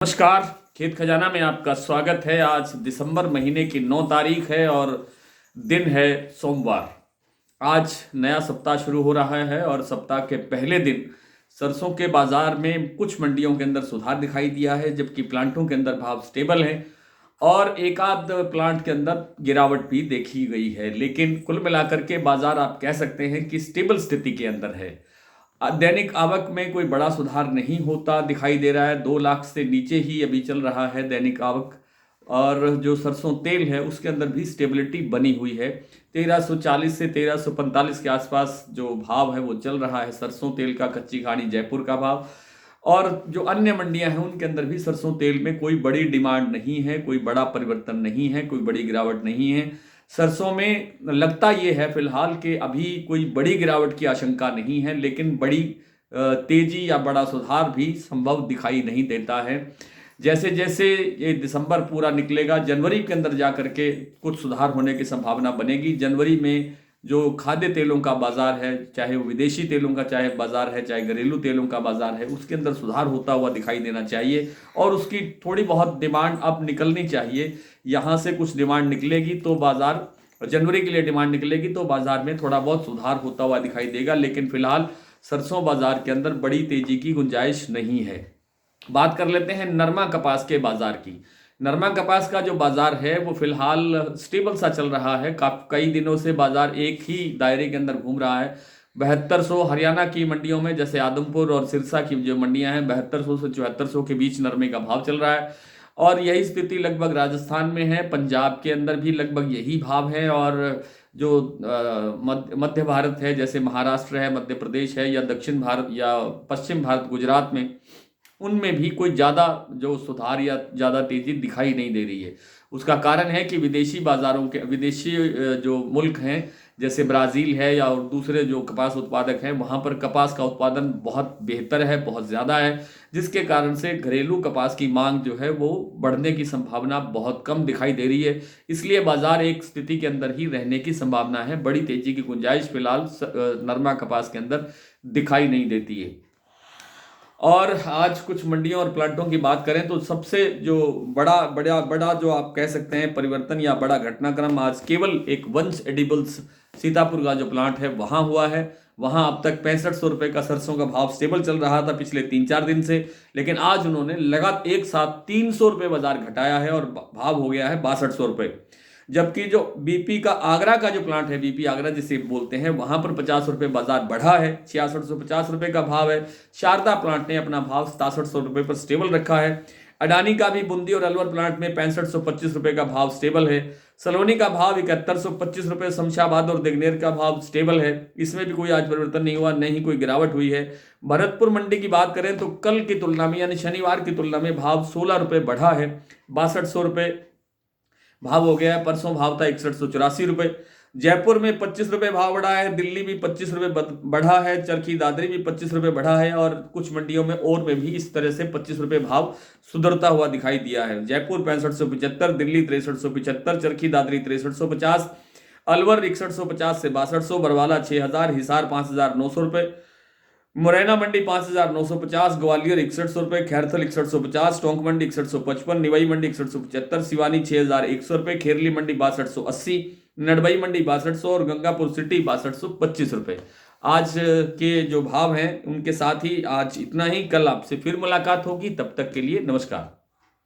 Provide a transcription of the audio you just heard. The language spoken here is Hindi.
नमस्कार। खेत खजाना में आपका स्वागत है। आज दिसंबर महीने की 9 तारीख है और दिन है सोमवार। आज नया सप्ताह शुरू हो रहा है और सप्ताह के पहले दिन सरसों के बाजार में कुछ मंडियों के अंदर सुधार दिखाई दिया है, जबकि प्लांटों के अंदर भाव स्टेबल है और एक आध प्लांट के अंदर गिरावट भी देखी गई है। लेकिन कुल मिलाकर के बाजार आप कह सकते हैं कि स्टेबल स्थिति के अंदर है। दैनिक आवक में कोई बड़ा सुधार नहीं होता दिखाई दे रहा है। 2 लाख से नीचे ही अभी चल रहा है दैनिक आवक। और जो सरसों तेल है उसके अंदर भी स्टेबिलिटी बनी हुई है। 1340 से 1345 के आसपास जो भाव है वो चल रहा है सरसों तेल का, कच्ची घानी जयपुर का भाव। और जो अन्य मंडियां हैं उनके अंदर भी सरसों तेल में कोई बड़ी डिमांड नहीं है, कोई बड़ा परिवर्तन नहीं है, कोई बड़ी गिरावट नहीं है। सरसों में लगता ये है फिलहाल कि अभी कोई बड़ी गिरावट की आशंका नहीं है, लेकिन बड़ी तेजी या बड़ा सुधार भी संभव दिखाई नहीं देता है। जैसे जैसे ये दिसंबर पूरा निकलेगा, जनवरी के अंदर जा करके कुछ सुधार होने की संभावना बनेगी। जनवरी में जो खाद्य तेलों का बाजार है, चाहे वो विदेशी तेलों का चाहे बाजार है, चाहे घरेलू तेलों का बाजार है, उसके अंदर सुधार होता हुआ दिखाई देना चाहिए और उसकी थोड़ी बहुत डिमांड अब निकलनी चाहिए। यहाँ से कुछ डिमांड निकलेगी तो बाजार, जनवरी के लिए डिमांड निकलेगी तो बाजार में थोड़ा बहुत सुधार होता हुआ दिखाई देगा। लेकिन फिलहाल सरसों बाजार के अंदर बड़ी तेजी की गुंजाइश नहीं है। बात कर लेते हैं नरमा कपास के बाजार की। नरमा कपास का जो बाजार है वो फिलहाल स्टेबल सा चल रहा है। कई दिनों से बाजार एक ही दायरे के अंदर घूम रहा है। 7200 हरियाणा की मंडियों में, जैसे आदमपुर और सिरसा की जो मंडियां हैं, 7200 से 7400 के बीच नरमे का भाव चल रहा है। और यही स्थिति लगभग राजस्थान में है, पंजाब के अंदर भी लगभग यही भाव है। और जो मध्य भारत है, जैसे महाराष्ट्र है, मध्य प्रदेश है, या दक्षिण भारत या पश्चिम भारत गुजरात में, उनमें भी कोई ज़्यादा जो सुधार या ज़्यादा तेज़ी दिखाई नहीं दे रही है। उसका कारण है कि विदेशी बाज़ारों के, विदेशी जो मुल्क हैं जैसे ब्राज़ील है या और दूसरे जो कपास उत्पादक हैं, वहाँ पर कपास का उत्पादन बहुत बेहतर है, बहुत ज़्यादा है, जिसके कारण से घरेलू कपास की मांग जो है वो बढ़ने की संभावना बहुत कम दिखाई दे रही है। इसलिए बाज़ार एक स्थिति के अंदर ही रहने की संभावना है। बड़ी तेज़ी की गुंजाइश फिलहाल नरमा कपास के अंदर दिखाई नहीं देती है। और आज कुछ मंडियों और प्लांटों की बात करें तो सबसे जो बड़ा बड़ा बड़ा जो आप कह सकते हैं परिवर्तन या बड़ा घटनाक्रम आज केवल एक वंश एडिबल्स सीतापुर का जो प्लांट है वहां हुआ है। वहां अब तक 6500 रुपये का सरसों का भाव स्टेबल चल रहा था पिछले 3-4 दिन से, लेकिन आज उन्होंने लगातार एक साथ 300 रुपये बाजार घटाया है और भाव हो गया है 6200 रुपये। जबकि जो बीपी का आगरा का जो प्लांट है, बीपी आगरा जिसे बोलते हैं, वहां पर 50 रुपये बाजार बढ़ा है, 6650 रुपये का भाव है। शारदा प्लांट ने अपना भाव 6700 रुपये पर स्टेबल रखा है। अडानी का भी बूंदी और अलवर प्लांट में 6525 रुपये का भाव स्टेबल है। सलोनी का भाव 7125 रुपये, शमशाबाद और देगनेर का भाव स्टेबल है, इसमें भी कोई आज परिवर्तन नहीं हुआ, नहीं कोई गिरावट हुई है। भरतपुर मंडी की बात करें तो कल की तुलना में यानी शनिवार की तुलना में भाव 16 रुपये बढ़ा है, 6200 रुपये भाव हो गया है। परसों भाव था 6184 रुपये। जयपुर में 25 रुपये भाव बढ़ा है, दिल्ली भी 25 रुपये बढ़ा है, चरखी दादरी भी 25 रुपये बढ़ा है और कुछ मंडियों में और में भी इस तरह से 25 रुपये भाव सुधरता हुआ दिखाई दिया है। जयपुर 6575, दिल्ली 6375, चरखी दादरी 6350, अलवर 6150 से 6200, बरवाला 6000, हिसार 5900 रुपये, मुरैना मंडी 5950, ग्वालियर 6100 रुपये, खैरथल 6150, टोंक मंडी 6155, निवाई मंडी 6175, सिवानी 6100 रुपये, खेरली मंडी 6280, नडबई मंडी 6200 और गंगापुर सिटी 6225 रुपये। आज के जो भाव हैं उनके साथ ही आज इतना ही। कल आपसे फिर मुलाकात होगी, तब तक के लिए नमस्कार।